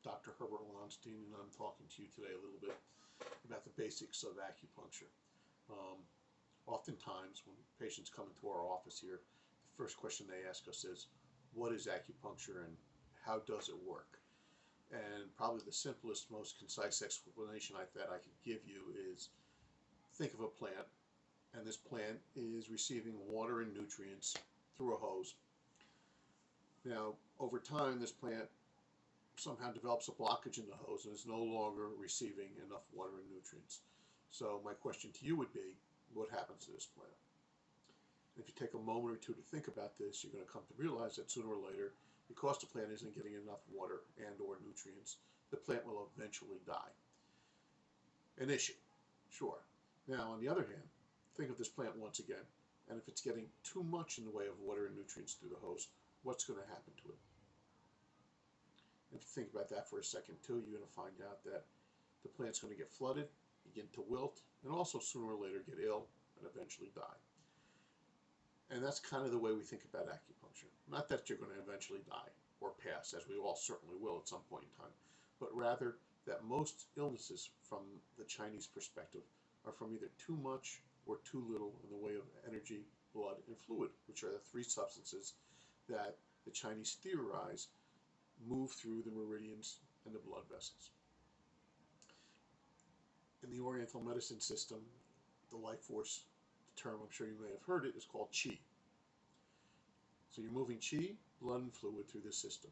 Dr. Herbert Lonstein, and I'm talking to you today a little bit about the basics of acupuncture. Oftentimes, when patients come into our office here, the first question they ask us is, what is acupuncture and how does it work? And probably the simplest, most concise explanation that I could give you is, think of a plant, and this plant is receiving water and nutrients through a hose. Now, over time, this plant somehow develops a blockage in the hose and is no longer receiving enough water and nutrients. So my question to you would be, what happens to this plant? And if you take a moment or two to think about this, you're going to come to realize that sooner or later, because the plant isn't getting enough water and or nutrients, the plant will eventually die. An issue, sure. Now, on the other hand, think of this plant once again, and if it's getting too much in the way of water and nutrients through the hose, what's going to happen to it? If you think about that for a second too, you're going to find out that the plant's going to get flooded, begin to wilt, and also sooner or later get ill and eventually die. And that's kind of the way we think about acupuncture. Not that you're going to eventually die or pass, as we all certainly will at some point in time, but rather that most illnesses from the Chinese perspective are from either too much or too little in the way of energy, blood, and fluid, which are the three substances that the Chinese theorize move through the meridians and the blood vessels. In the Oriental medicine system, the life force, the term I'm sure you may have heard it, is called qi. So you're moving qi, blood, and fluid through the system.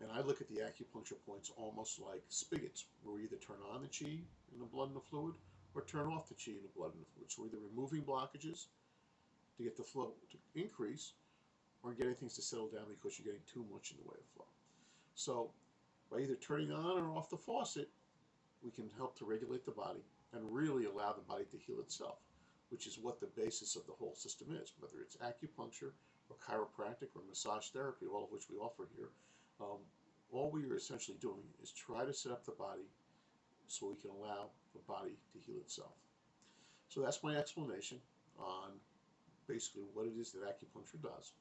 And I look at the acupuncture points almost like spigots, where we either turn on the qi and the blood and the fluid, or turn off the qi and the blood and the fluid. So we're either removing blockages to get the flow to increase, or getting things to settle down because you're getting too much in the way of flow. So by either turning on or off the faucet, we can help to regulate the body and really allow the body to heal itself, which is what the basis of the whole system is, whether it's acupuncture or chiropractic or massage therapy, all of which we offer here. All we are essentially doing is try to set up the body so we can allow the body to heal itself. So that's my explanation on basically what it is that acupuncture does.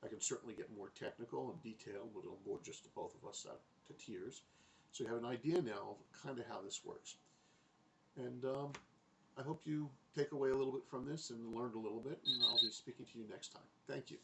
I can certainly get more technical and detailed, but it'll bore just the both of us out to tears. So you have an idea now of kind of how this works. And I hope you take away a little bit from this and learned a little bit, and I'll be speaking to you next time. Thank you.